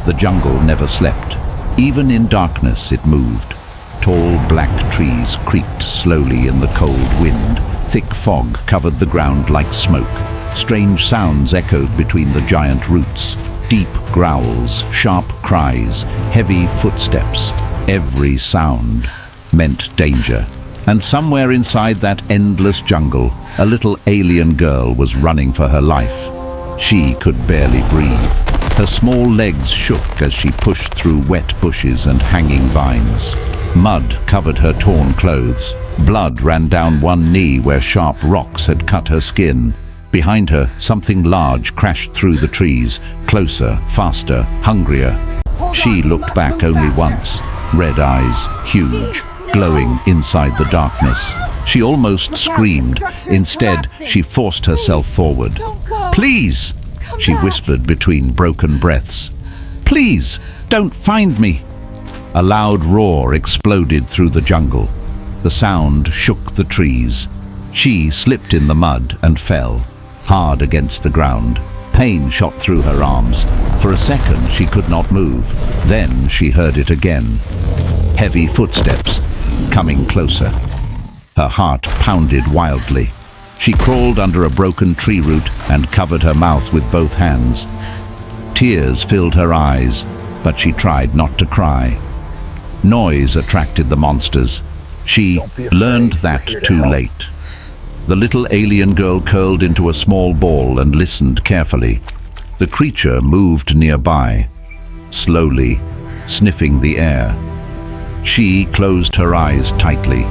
The jungle never slept. Even in darkness it moved. Tall black trees creaked slowly in the cold wind. Thick fog covered the ground like smoke. Strange sounds echoed between the giant roots. Deep growls, sharp cries, heavy footsteps. Every sound meant danger. And somewhere inside that endless jungle, a little alien girl was running for her life. She could barely breathe. Her small legs shook as she pushed through wet bushes and hanging vines. Mud covered her torn clothes. Blood ran down one knee where sharp rocks had cut her skin. Behind her, something large crashed through the trees, closer, faster, hungrier. She looked back only once. Red eyes, huge, glowing inside the darkness. She almost screamed. Instead, she forced herself forward. "Please," she whispered between broken breaths. "Please, don't find me." A loud roar exploded through the jungle. The sound shook the trees. She slipped in the mud and fell, hard against the ground. Pain shot through her arms. For a second, she could not move. Then she heard it again. Heavy footsteps, coming closer. Her heart pounded wildly. She crawled under a broken tree root and covered her mouth with both hands. Tears filled her eyes, but she tried not to cry. Noise attracted the monsters. She learned that too late. The little alien girl curled into a small ball and listened carefully. The creature moved nearby, slowly, sniffing the air. She closed her eyes tightly.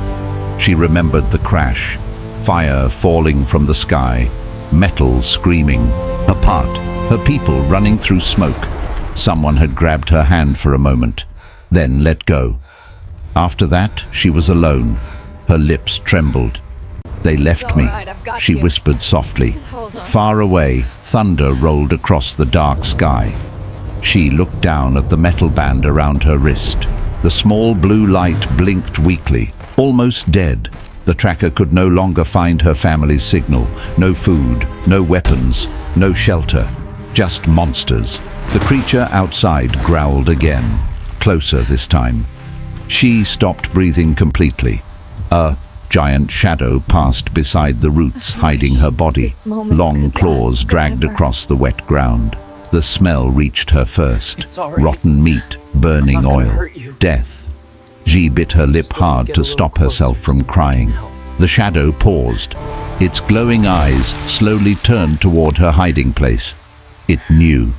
She remembered the crash, fire falling from the sky, metal screaming, apart, her people running through smoke. Someone had grabbed her hand for a moment, then let go. After that, she was alone. Her lips trembled. "They left me," she whispered softly. Far away, thunder rolled across the dark sky. She looked down at the metal band around her wrist. The small blue light blinked weakly, almost dead. The tracker could no longer find her family's signal. No food, no weapons, no shelter. Just monsters. The creature outside growled again, closer this time. She stopped breathing completely. A giant shadow passed beside the roots, hiding her body. Long claws dragged across the wet ground. The smell reached her first. Rotten meat, burning oil, death. She bit her lip hard to stop herself from crying. The shadow paused. Its glowing eyes slowly turned toward her hiding place. It knew.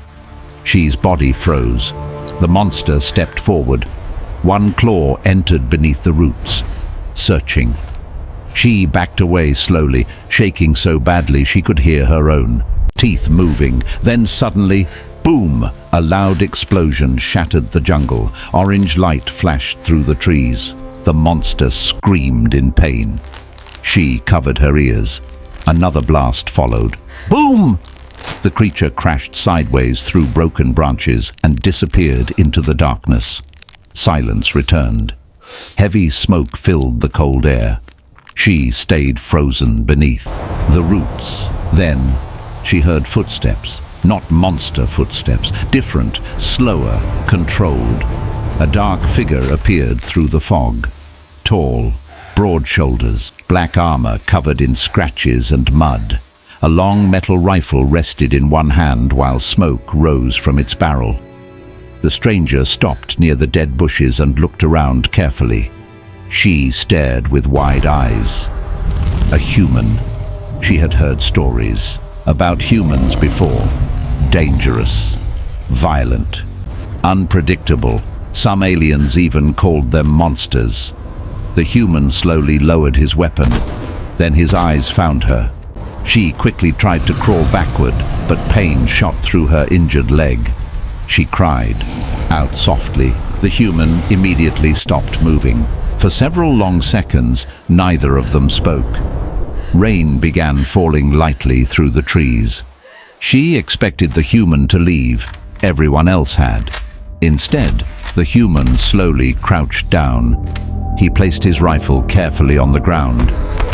She's body froze. The monster stepped forward. One claw entered beneath the roots, searching. She backed away slowly, shaking so badly she could hear her own. Teeth moving. Then suddenly, boom! A loud explosion shattered the jungle. Orange light flashed through the trees. The monster screamed in pain. She covered her ears. Another blast followed. Boom! The creature crashed sideways through broken branches and disappeared into the darkness. Silence returned. Heavy smoke filled the cold air. She stayed frozen beneath the roots. Then she heard footsteps. Not monster footsteps, different, slower, controlled. A dark figure appeared through the fog. Tall, broad shoulders, black armor covered in scratches and mud. A long metal rifle rested in one hand while smoke rose from its barrel. The stranger stopped near the dead bushes and looked around carefully. She stared with wide eyes. A human. She had heard stories about humans before. Dangerous, violent, unpredictable. Some aliens even called them monsters. The human slowly lowered his weapon. Then his eyes found her. She quickly tried to crawl backward, but pain shot through her injured leg. She cried out softly. The human immediately stopped moving. For several long seconds, neither of them spoke. Rain began falling lightly through the trees. She expected the human to leave. Everyone else had. Instead, the human slowly crouched down. He placed his rifle carefully on the ground.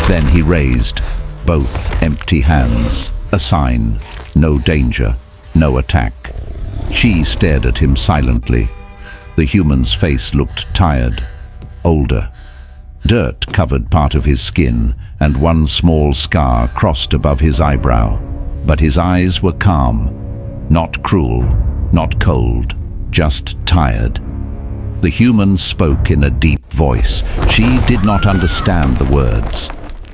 Then he raised both empty hands. A sign. No danger. No attack. She stared at him silently. The human's face looked tired, older. Dirt covered part of his skin, and one small scar crossed above his eyebrow. But his eyes were calm, not cruel, not cold, just tired. The human spoke in a deep voice. She did not understand the words,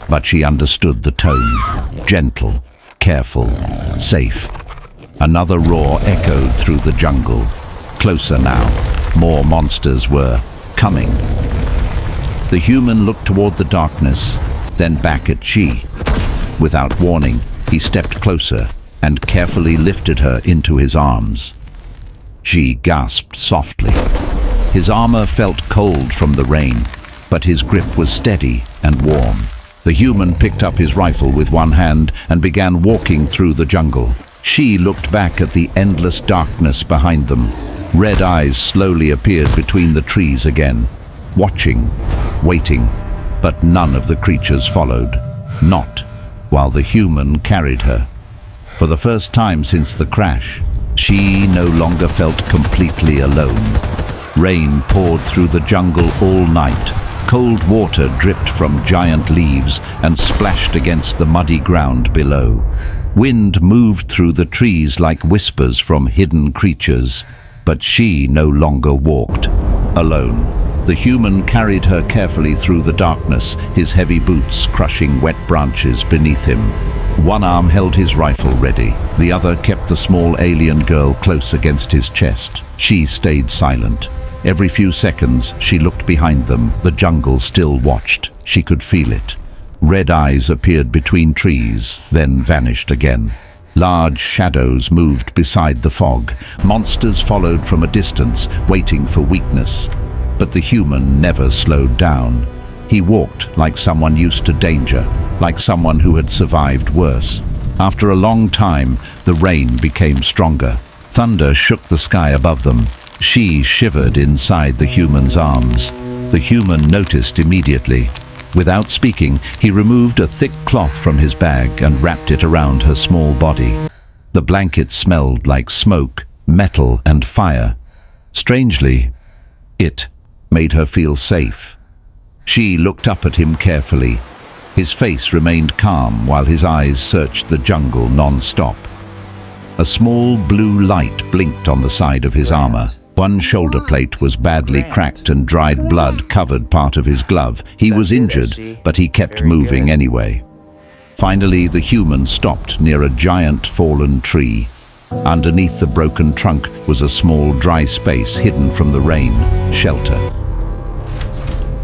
but she understood the tone. Gentle, careful, safe. Another roar echoed through the jungle. Closer now. More monsters were coming. The human looked toward the darkness, then back at Chi. Without warning, he stepped closer and carefully lifted her into his arms. Chi gasped softly. His armor felt cold from the rain, but his grip was steady and warm. The human picked up his rifle with one hand and began walking through the jungle. She looked back at the endless darkness behind them. Red eyes slowly appeared between the trees again, watching, waiting, but none of the creatures followed. Not while the human carried her. For the first time since the crash, she no longer felt completely alone. Rain poured through the jungle all night. Cold water dripped from giant leaves and splashed against the muddy ground below. Wind moved through the trees like whispers from hidden creatures. But she no longer walked alone. The human carried her carefully through the darkness, his heavy boots crushing wet branches beneath him. One arm held his rifle ready. The other kept the small alien girl close against his chest. She stayed silent. Every few seconds, she looked behind them. The jungle still watched. She could feel it. Red eyes appeared between trees, then vanished again. Large shadows moved beside the fog. Monsters followed from a distance, waiting for weakness. But the human never slowed down. He walked like someone used to danger, like someone who had survived worse. After a long time, the rain became stronger. Thunder shook the sky above them. She shivered inside the human's arms. The human noticed immediately. Without speaking, he removed a thick cloth from his bag and wrapped it around her small body. The blanket smelled like smoke, metal, and fire. Strangely, it made her feel safe. She looked up at him carefully. His face remained calm while his eyes searched the jungle non-stop. A small blue light blinked on the side of his armor. One shoulder plate was badly cracked and dried blood covered part of his glove. He was injured, but he kept moving anyway. Finally, the human stopped near a giant fallen tree. Underneath the broken trunk was a small dry space hidden from the rain. Shelter.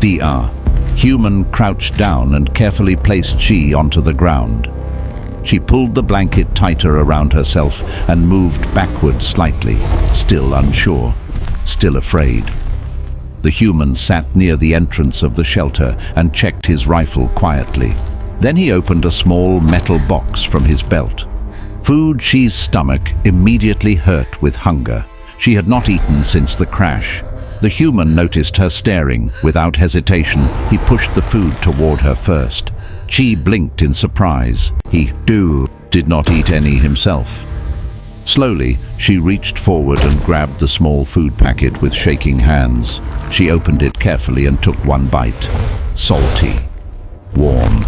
DR. Human crouched down and carefully placed Chi onto the ground. She pulled the blanket tighter around herself and moved backward slightly, still unsure, still afraid. The human sat near the entrance of the shelter and checked his rifle quietly. Then he opened a small metal box from his belt. Food Chi's stomach immediately hurt with hunger. She had not eaten since the crash. The human noticed her staring. Without hesitation, he pushed the food toward her first. Chi blinked in surprise. He did not eat any himself. Slowly, she reached forward and grabbed the small food packet with shaking hands. She opened it carefully and took one bite. Salty. Warm.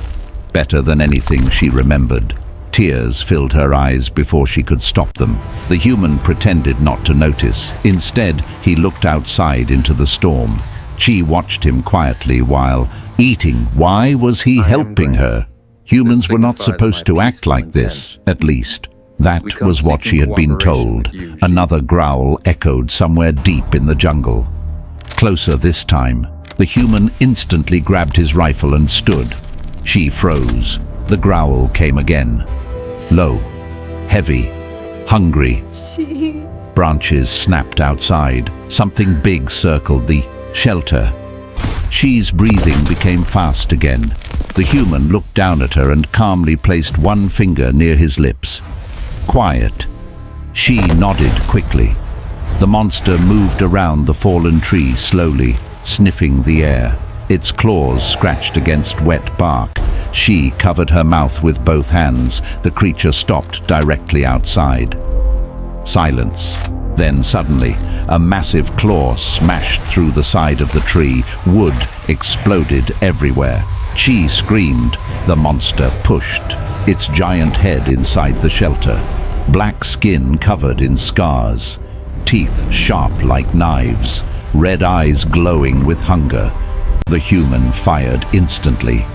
Better than anything she remembered. Tears filled her eyes before she could stop them. The human pretended not to notice. Instead, he looked outside into the storm. Chi watched him quietly while eating. Why was he helping her? Humans were not supposed to act like this, at least. That was what she had been told. Another growl echoed somewhere deep in the jungle. Closer this time, the human instantly grabbed his rifle and stood. She froze. The growl came again. Low, heavy, hungry. Branches snapped outside. Something big circled the shelter. Chi's breathing became fast again. The human looked down at her and calmly placed one finger near his lips. Quiet. Chi nodded quickly. The monster moved around the fallen tree slowly, sniffing the air. Its claws scratched against wet bark. Chi covered her mouth with both hands. The creature stopped directly outside. Silence. Then suddenly, a massive claw smashed through the side of the tree. Wood exploded everywhere. She screamed. The monster pushed, its giant head inside the shelter. Black skin covered in scars, teeth sharp like knives, red eyes glowing with hunger. The human fired instantly.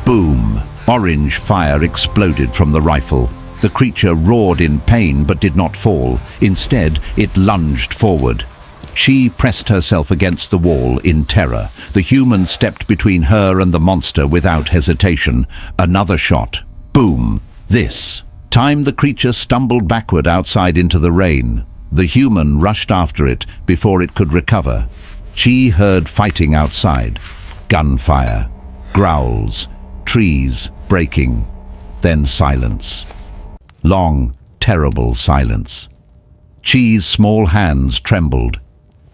Boom! Orange fire exploded from the rifle. The creature roared in pain but did not fall. Instead, it lunged forward. She pressed herself against the wall in terror. The human stepped between her and the monster without hesitation. Another shot. Boom! This time the creature stumbled backward outside into the rain. The human rushed after it before it could recover. She heard fighting outside. Gunfire, growls, trees breaking, then silence. Long, terrible silence. Chi's small hands trembled.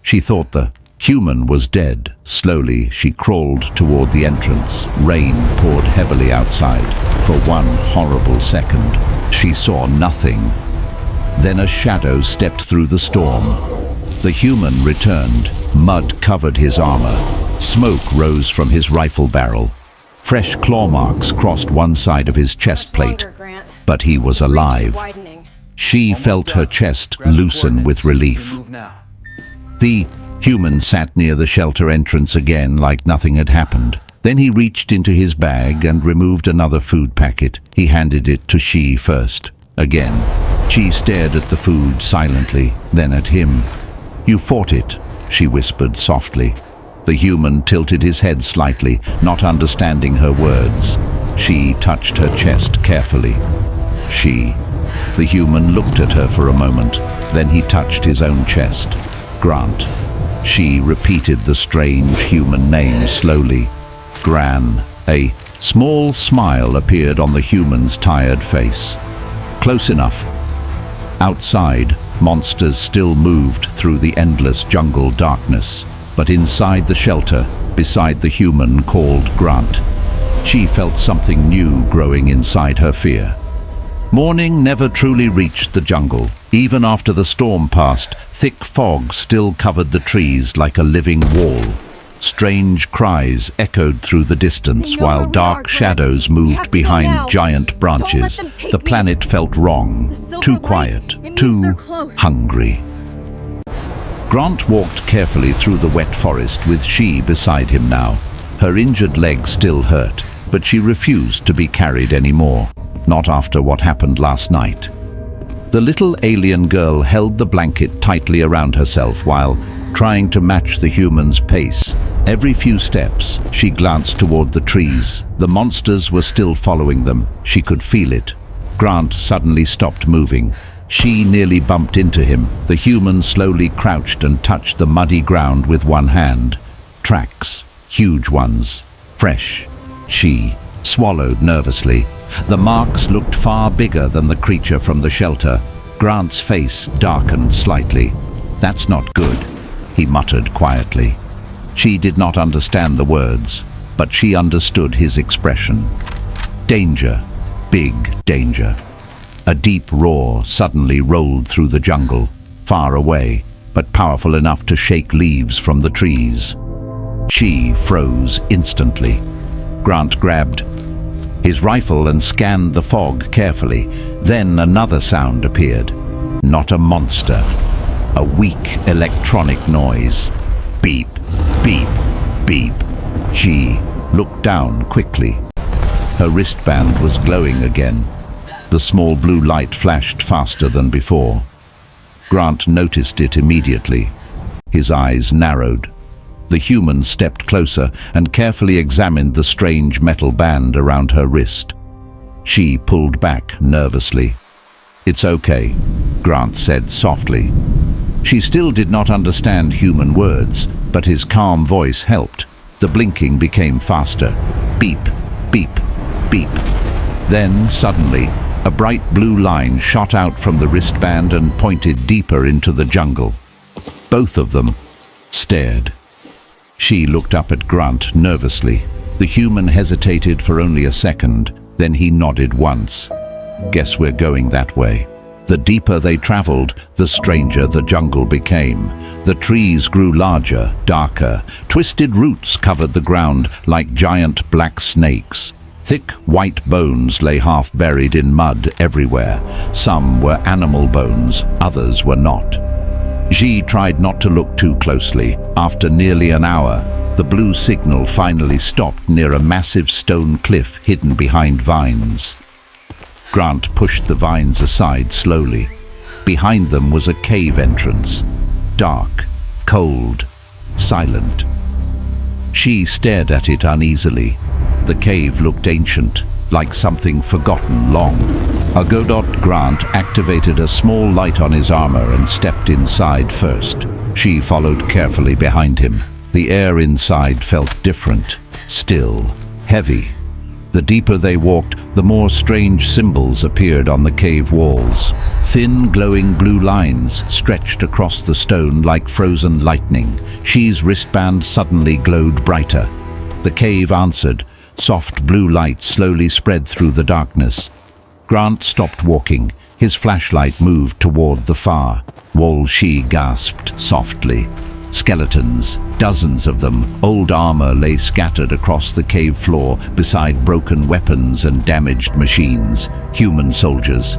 She thought the human was dead. Slowly, she crawled toward the entrance. Rain poured heavily outside. For one horrible second, she saw nothing. Then a shadow stepped through the storm. The human returned. Mud covered his armor. Smoke rose from his rifle barrel. Fresh claw marks crossed one side of his chest plate, but he was alive. She felt her chest loosen with relief. The human sat near the shelter entrance again like nothing had happened. Then he reached into his bag and removed another food packet. He handed it to She first. Again, She stared at the food silently, then at him. "You fought it," she whispered softly. The human tilted his head slightly, not understanding her words. She touched her chest carefully. The human looked at her for a moment, then he touched his own chest. Grant. She repeated the strange human name slowly. Gran. A small smile appeared on the human's tired face. Close enough. Outside, monsters still moved through the endless jungle darkness, but inside the shelter, beside the human called Grant, she felt something new growing inside her fear. Morning never truly reached the jungle. Even after the storm passed, thick fog still covered the trees like a living wall. Strange cries echoed through the distance while dark shadows moved behind giant branches. The planet felt wrong, too quiet, too hungry. Grant walked carefully through the wet forest with She beside him now. Her injured leg still hurt, but she refused to be carried anymore. Not after what happened last night. The little alien girl held the blanket tightly around herself while trying to match the human's pace. Every few steps, she glanced toward the trees. The monsters were still following them. She could feel it. Grant suddenly stopped moving. She nearly bumped into him. The human slowly crouched and touched the muddy ground with one hand. Tracks, huge ones, fresh. She swallowed nervously. The marks looked far bigger than the creature from the shelter. Grant's face darkened slightly. "That's not good," he muttered quietly. She did not understand the words, but she understood his expression. Danger, big danger. A deep roar suddenly rolled through the jungle, far away, but powerful enough to shake leaves from the trees. She froze instantly. Grant grabbed his rifle and scanned the fog carefully. Then another sound appeared. Not a monster. A weak electronic noise. Beep, beep, beep. She looked down quickly. Her wristband was glowing again. The small blue light flashed faster than before. Grant noticed it immediately. His eyes narrowed. The human stepped closer and carefully examined the strange metal band around her wrist. She pulled back nervously. "It's okay," Grant said softly. She still did not understand human words, but his calm voice helped. The blinking became faster. Beep, beep, beep. Then, suddenly, a bright blue line shot out from the wristband and pointed deeper into the jungle. Both of them stared. She looked up at Grant nervously. The human hesitated for only a second, then he nodded once. "Guess we're going that way." The deeper they traveled, the stranger the jungle became. The trees grew larger, darker. Twisted roots covered the ground like giant black snakes. Thick white bones lay half buried in mud everywhere. Some were animal bones, others were not. Ji tried not to look too closely. After nearly an hour, the blue signal finally stopped near a massive stone cliff hidden behind vines. Grant pushed the vines aside slowly. Behind them was a cave entrance. Dark, cold, silent. She stared at it uneasily. The cave looked ancient, like something forgotten long. Grant activated a small light on his armor and stepped inside first. She followed carefully behind him. The air inside felt different, still, heavy. The deeper they walked, the more strange symbols appeared on the cave walls. Thin, glowing blue lines stretched across the stone like frozen lightning. She's wristband suddenly glowed brighter. The cave answered. Soft blue light slowly spread through the darkness. Grant stopped walking. His flashlight moved toward the far wall. She gasped softly. Skeletons, dozens of them. Old armor lay scattered across the cave floor beside broken weapons and damaged machines. Human soldiers.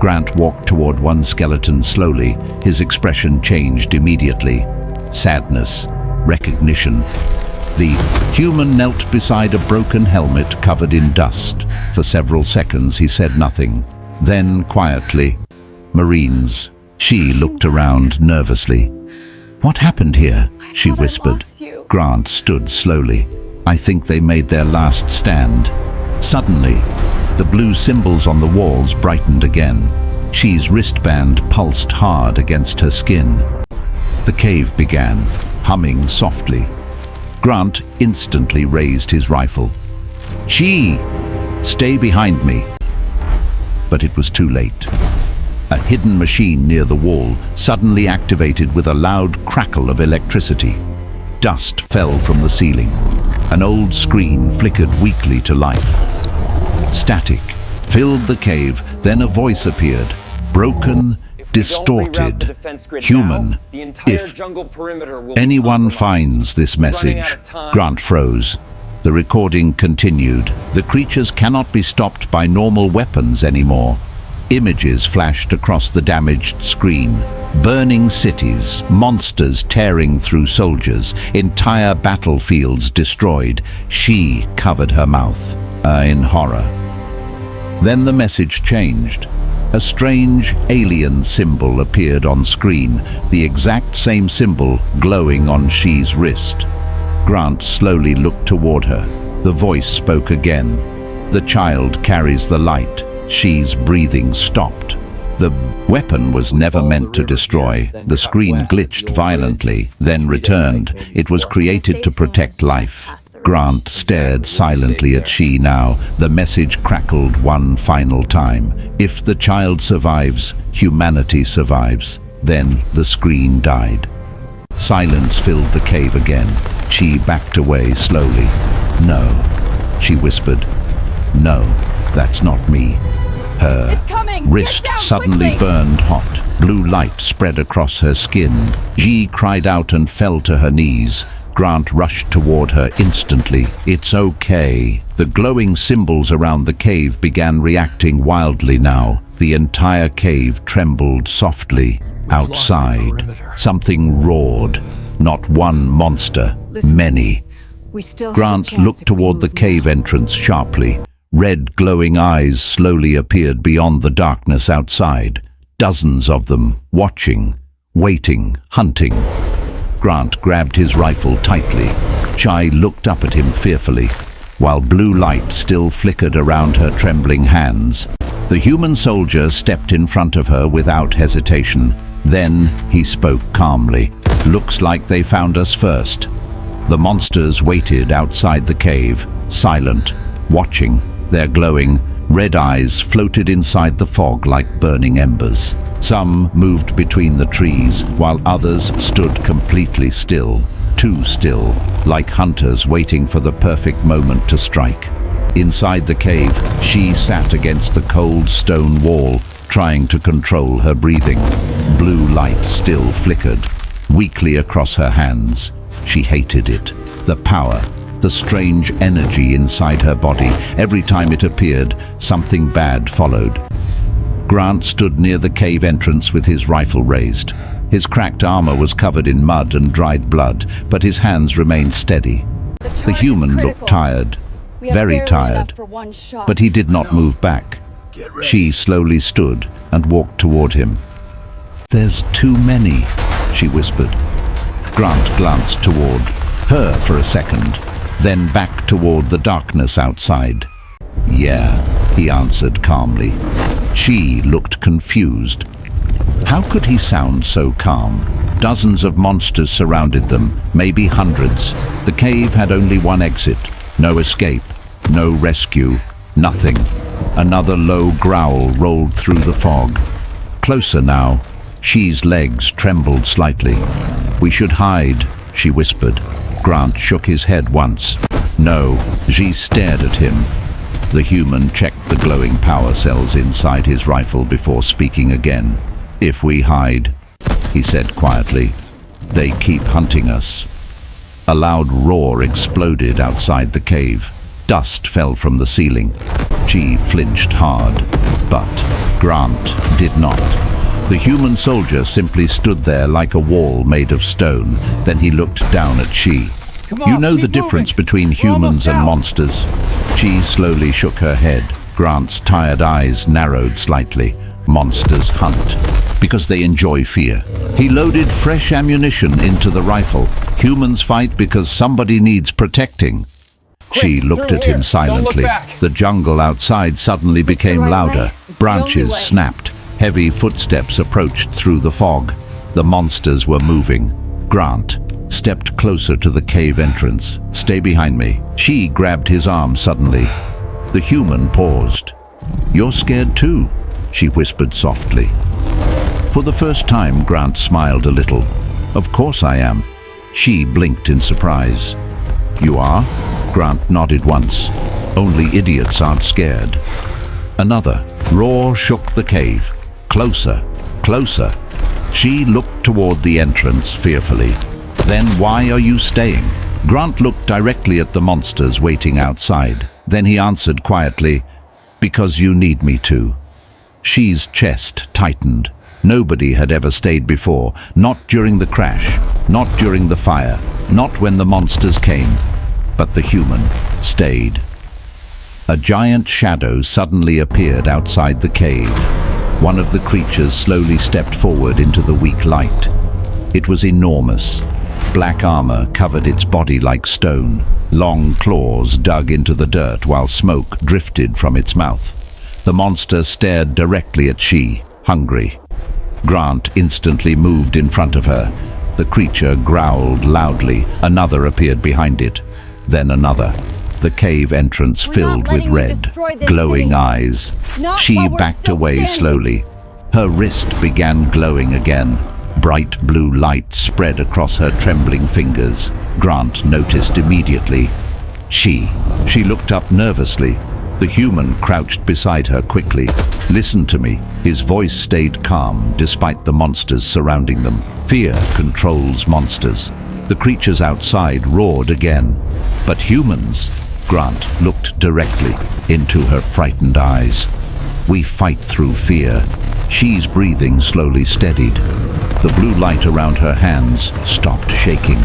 Grant walked toward one skeleton slowly. His expression changed immediately. Sadness, recognition. The human knelt beside a broken helmet covered in dust. For several seconds he said nothing. Then, quietly, Marines. She looked around nervously. "What happened here?" she whispered. Grant stood slowly. "I think they made their last stand." Suddenly, the blue symbols on the walls brightened again. She's wristband pulsed hard against her skin. The cave began, humming softly. Grant instantly raised his rifle. "She! Stay behind me!" But it was too late. A hidden machine near the wall suddenly activated with a loud crackle of electricity. Dust fell from the ceiling. An old screen flickered weakly to life. Static filled the cave, then a voice appeared, broken, distorted, human. "If anyone finds this message..." Grant froze. The recording continued. "The creatures cannot be stopped by normal weapons anymore." Images flashed across the damaged screen. Burning cities, monsters tearing through soldiers, entire battlefields destroyed. She covered her mouth, in horror. Then the message changed. A strange alien symbol appeared on screen, the exact same symbol glowing on She's wrist. Grant slowly looked toward her. The voice spoke again. "The child carries the light." She's breathing stopped. The weapon was never meant to destroy. The screen glitched violently, then returned. It was created to protect life. Grant stared silently at She now. The message crackled one final time. "If the child survives, humanity survives." Then the screen died. Silence filled the cave again. She backed away slowly. "No," she whispered. "No, that's not me." Her wrist suddenly burned hot. Blue light spread across her skin. Ji cried out and fell to her knees. Grant rushed toward her instantly. "It's okay." The glowing symbols around the cave began reacting wildly now. The entire cave trembled softly. Outside, something roared. Not one monster, many. Grant looked toward the cave entrance sharply. Red glowing eyes slowly appeared beyond the darkness outside. Dozens of them, watching, waiting, hunting. Grant grabbed his rifle tightly. Chai looked up at him fearfully, while blue light still flickered around her trembling hands. The human soldier stepped in front of her without hesitation. Then he spoke calmly. "Looks like they found us first." The monsters waited outside the cave, silent, watching. Their glowing, red eyes floated inside the fog like burning embers. Some moved between the trees, while others stood completely still. Too still, like hunters waiting for the perfect moment to strike. Inside the cave, She sat against the cold stone wall, trying to control her breathing. Blue light still flickered, weakly across her hands. She hated it. The power, the strange energy inside her body. Every time it appeared, something bad followed. Grant stood near the cave entrance with his rifle raised. His cracked armor was covered in mud and dried blood, but his hands remained steady. The human looked tired, very tired, but he did not move back. She slowly stood and walked toward him. "There's too many," she whispered. Grant glanced toward her for a second, then back toward the darkness outside. "Yeah," he answered calmly. She looked confused. How could he sound so calm? Dozens of monsters surrounded them, maybe hundreds. The cave had only one exit. No escape, no rescue, nothing. Another low growl rolled through the fog. Closer now. She's legs trembled slightly. "We should hide," she whispered. Grant shook his head once. "No." She stared at him. The human checked the glowing power cells inside his rifle before speaking again. "If we hide," he said quietly, "they keep hunting us." A loud roar exploded outside the cave. Dust fell from the ceiling. She flinched hard, but Grant did not. The human soldier simply stood there like a wall made of stone. Then he looked down at She. "You know the difference between humans and monsters." She slowly shook her head. Grant's tired eyes narrowed slightly. Monsters hunt because they enjoy fear. He loaded fresh ammunition into the rifle. Humans fight because somebody needs protecting. She looked at him silently. The jungle outside suddenly became louder. Branches snapped. Heavy footsteps approached through the fog. The monsters were moving. Grant stepped closer to the cave entrance. "Stay behind me." She grabbed his arm suddenly. The human paused. "You're scared too," she whispered softly. For the first time, Grant smiled a little. "Of course I am." She blinked in surprise. "You are?" Grant nodded once. "Only idiots aren't scared." Another roar shook the cave. Closer, closer. She looked toward the entrance fearfully. "Then why are you staying?" Grant looked directly at the monsters waiting outside. Then he answered quietly, "Because you need me to." She's chest tightened. Nobody had ever stayed before. Not during the crash, not during the fire, not when the monsters came. But the human stayed. A giant shadow suddenly appeared outside the cave. One of the creatures slowly stepped forward into the weak light. It was enormous. Black armor covered its body like stone. Long claws dug into the dirt while smoke drifted from its mouth. The monster stared directly at She, hungry. Grant instantly moved in front of her. The creature growled loudly. Another appeared behind it. Then another. The cave entrance filled with red, glowing eyes. She backed away slowly. Her wrist began glowing again. Bright blue light spread across her trembling fingers. Grant noticed immediately. She looked up nervously. The human crouched beside her quickly. "Listen to me." His voice stayed calm despite the monsters surrounding them. Fear controls monsters. The creatures outside roared again. But humans? Grant looked directly into her frightened eyes. "We fight through fear." She's breathing slowly steadied. The blue light around her hands stopped shaking.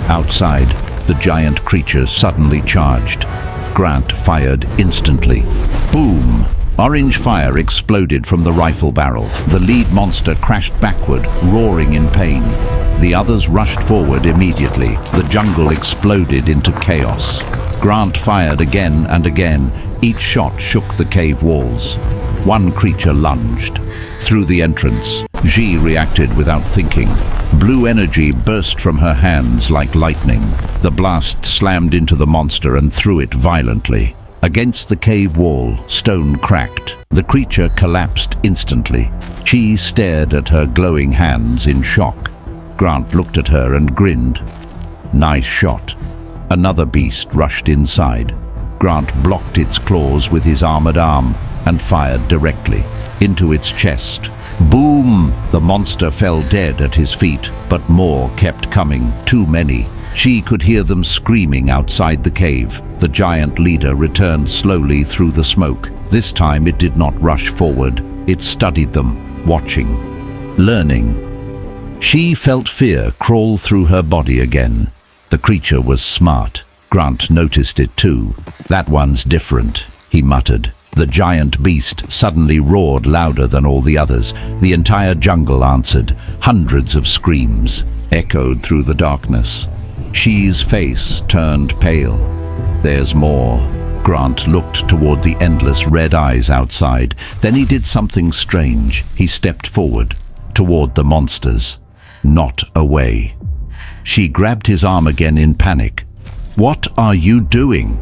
Outside, the giant creature suddenly charged. Grant fired instantly. Boom! Orange fire exploded from the rifle barrel. The lead monster crashed backward, roaring in pain. The others rushed forward immediately. The jungle exploded into chaos. Grant fired again and again. Each shot shook the cave walls. One creature lunged. Through the entrance, Ji reacted without thinking. Blue energy burst from her hands like lightning. The blast slammed into the monster and threw it violently. Against the cave wall, stone cracked. The creature collapsed instantly. Ji stared at her glowing hands in shock. Grant looked at her and grinned. "Nice shot." Another beast rushed inside. Grant blocked its claws with his armored arm and fired directly. into its chest. Boom! The monster fell dead at his feet, but more kept coming, too many. She could hear them screaming outside the cave. The giant leader returned slowly through the smoke. This time it did not rush forward. It studied them, watching, learning. She felt fear crawl through her body again. The creature was smart. Grant noticed it too. "That one's different," he muttered. The giant beast suddenly roared louder than all the others. The entire jungle answered. Hundreds of screams echoed through the darkness. She's face turned pale. "There's more." Grant looked toward the endless red eyes outside. Then he did something strange. He stepped forward, toward the monsters, not away. She grabbed his arm again in panic. "What are you doing?"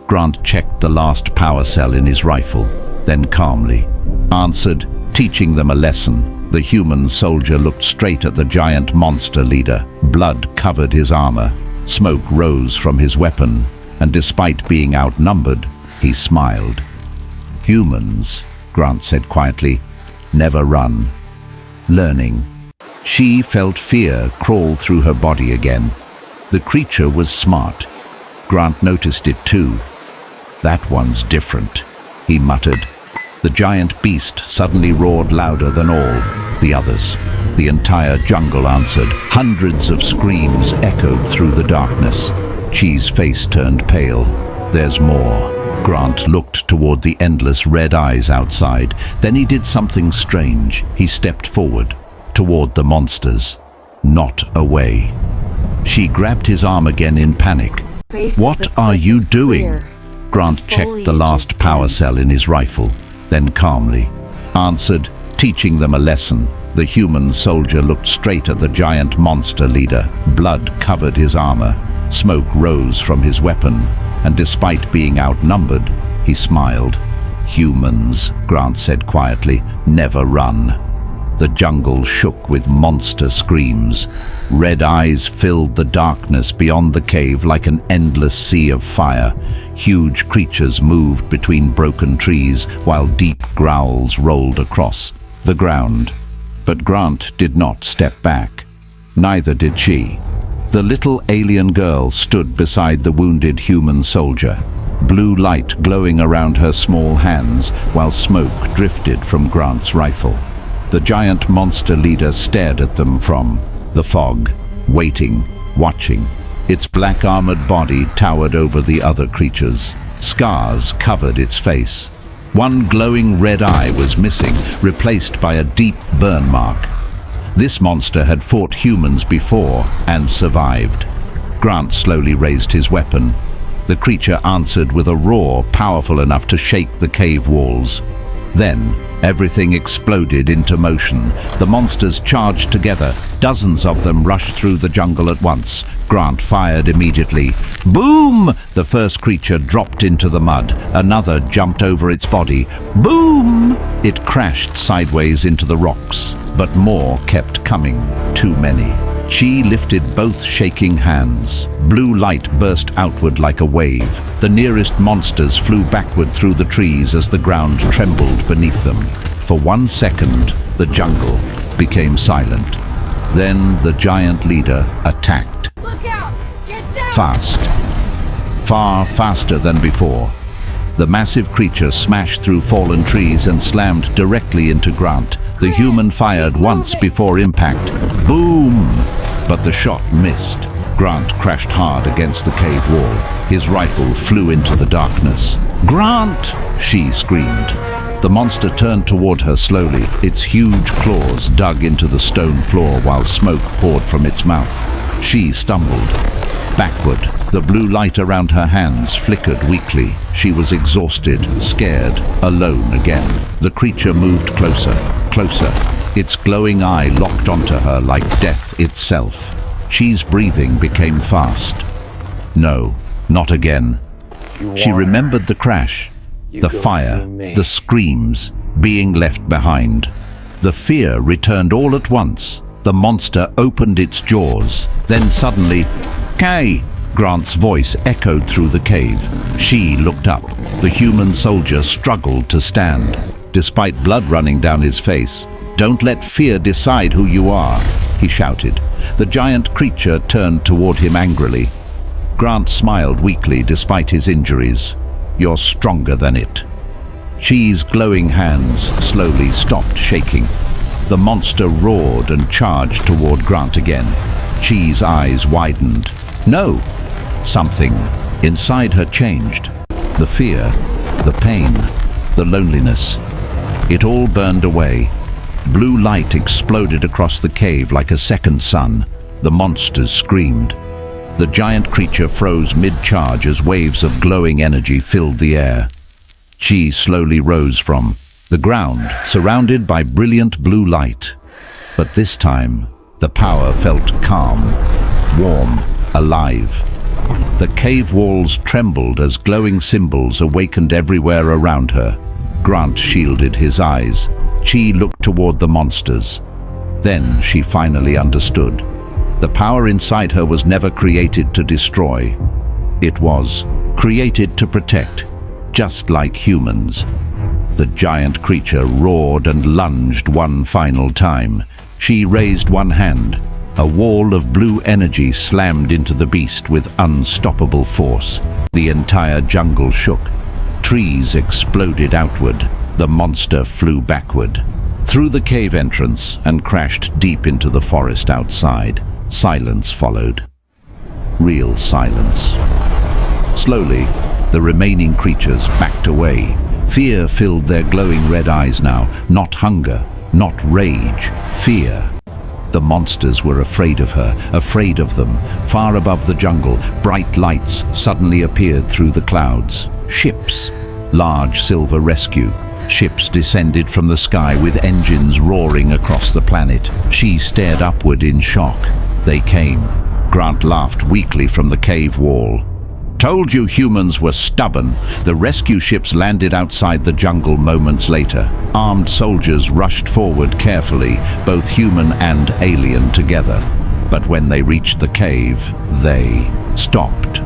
Grant checked the last power cell in his rifle, then calmly answered, "Teaching them a lesson." The human soldier looked straight at the giant monster leader. Blood covered his armor. Smoke rose from his weapon, and despite being outnumbered, he smiled. "Humans," Grant said quietly, "never run." Learning. She felt fear crawl through her body again. The creature was smart. Grant noticed it too. "That one's different," he muttered. The giant beast suddenly roared louder than all the others. The entire jungle answered. Hundreds of screams echoed through the darkness. Chi's face turned pale. "There's more." Grant looked toward the endless red eyes outside. Then he did something strange. He stepped forward, toward the monsters, not away. She grabbed his arm again in panic. "What are you doing?" Grant checked the last power cell in his rifle, then calmly answered, "Teaching them a lesson." The human soldier looked straight at the giant monster leader. Blood covered his armor. Smoke rose from his weapon, and despite being outnumbered, he smiled. "Humans," Grant said quietly, "never run." The jungle shook with monster screams. Red eyes filled the darkness beyond the cave like an endless sea of fire. Huge creatures moved between broken trees while deep growls rolled across the ground. But Grant did not step back. Neither did she. The little alien girl stood beside the wounded human soldier, blue light glowing around her small hands while smoke drifted from Grant's rifle. The giant monster leader stared at them from the fog, waiting, watching. Its black-armored body towered over the other creatures. Scars covered its face. One glowing red eye was missing, replaced by a deep burn mark. This monster had fought humans before and survived. Grant slowly raised his weapon. The creature answered with a roar powerful enough to shake the cave walls. Then, everything exploded into motion. The monsters charged together. Dozens of them rushed through the jungle at once. Grant fired immediately. Boom! The first creature dropped into the mud. Another jumped over its body. Boom! It crashed sideways into the rocks. But more kept coming. Too many. Chi lifted both shaking hands. Blue light burst outward like a wave. The nearest monsters flew backward through the trees as the ground trembled beneath them. For 1 second, the jungle became silent. Then the giant leader attacked. Look out! Get down! Fast. Far faster than before. The massive creature smashed through fallen trees and slammed directly into Grant. The human fired once before impact. Boom! But the shot missed. Grant crashed hard against the cave wall. His rifle flew into the darkness. "Grant!" she screamed. The monster turned toward her slowly. Its huge claws dug into the stone floor while smoke poured from its mouth. She stumbled backward. The blue light around her hands flickered weakly. She was exhausted, scared, alone again. The creature moved closer, closer. Its glowing eye locked onto her like death itself. Chi's breathing became fast. No, not again. She remembered the crash, the fire, the screams, being left behind. The fear returned all at once. The monster opened its jaws. Then suddenly, "Kay!" Grant's voice echoed through the cave. She looked up. The human soldier struggled to stand. despite blood running down his face. "Don't let fear decide who you are," he shouted. The giant creature turned toward him angrily. Grant smiled weakly despite his injuries. "You're stronger than it." Chi's glowing hands slowly stopped shaking. The monster roared and charged toward Grant again. Chi's eyes widened. "No!" Something inside her changed. The fear, the pain, the loneliness. It all burned away. Blue light exploded across the cave like a second sun. The monsters screamed. The giant creature froze mid-charge as waves of glowing energy filled the air. Chi slowly rose from the ground, surrounded by brilliant blue light. But this time, the power felt calm, warm, alive. The cave walls trembled as glowing symbols awakened everywhere around her. Grant shielded his eyes. Chi looked toward the monsters. Then she finally understood. The power inside her was never created to destroy. It was created to protect, just like humans. The giant creature roared and lunged one final time. She raised one hand. A wall of blue energy slammed into the beast with unstoppable force. The entire jungle shook. Trees exploded outward. The monster flew backward, through the cave entrance, and crashed deep into the forest outside. Silence followed. Real silence. Slowly, the remaining creatures backed away. Fear filled their glowing red eyes now. Not hunger, not rage, fear. The monsters were afraid of her, afraid of them. Far above the jungle, bright lights suddenly appeared through the clouds. Ships. Large silver rescue. Ships descended from the sky with engines roaring across the planet. She stared upward in shock. They came. Grant laughed weakly from the cave wall. "Told you humans were stubborn." The rescue ships landed outside the jungle moments later. Armed soldiers rushed forward carefully, both human and alien together. But when they reached the cave, they stopped.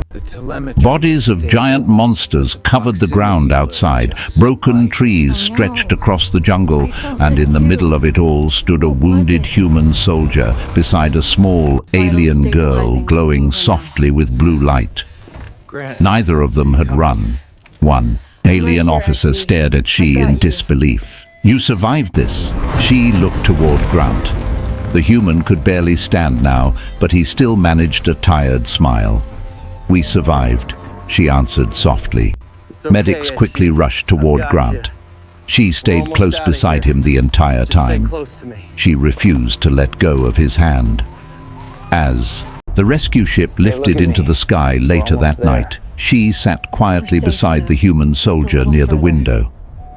Bodies of giant monsters covered the ground outside. Broken trees stretched across the jungle, and in the middle of it all stood a wounded human soldier beside a small alien girl glowing softly with blue light. Neither of them had run. One alien officer stared at She in disbelief. "You survived this." She looked toward Grant. The human could barely stand now, but he still managed a tired smile. "We survived," she answered softly. Medics quickly rushed toward Grant. She stayed close beside him the entire time. She refused to let go of his hand. As the rescue ship lifted into the sky later that night, She sat quietly beside the human soldier near the window.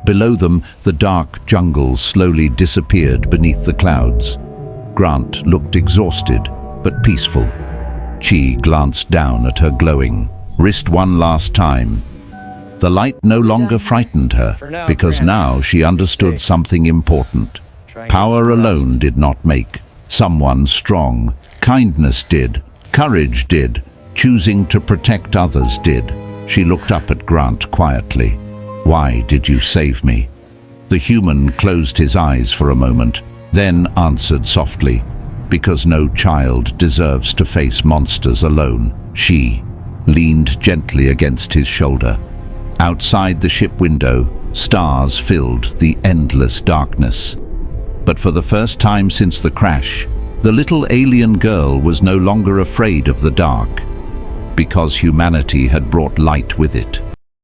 Below them, the dark jungle slowly disappeared beneath the clouds. Grant looked exhausted, but peaceful. Chi glanced down at her glowing wrist one last time. The light no longer frightened her, because now she understood something important. Power alone did not make someone strong. Kindness did. Courage did. Choosing to protect others did. She looked up at Grant quietly. "Why did you save me?" The human closed his eyes for a moment, then answered softly, "Because no child deserves to face monsters alone." She leaned gently against his shoulder. Outside the ship window, stars filled the endless darkness. But for the first time since the crash, the little alien girl was no longer afraid of the dark, because humanity had brought light with it.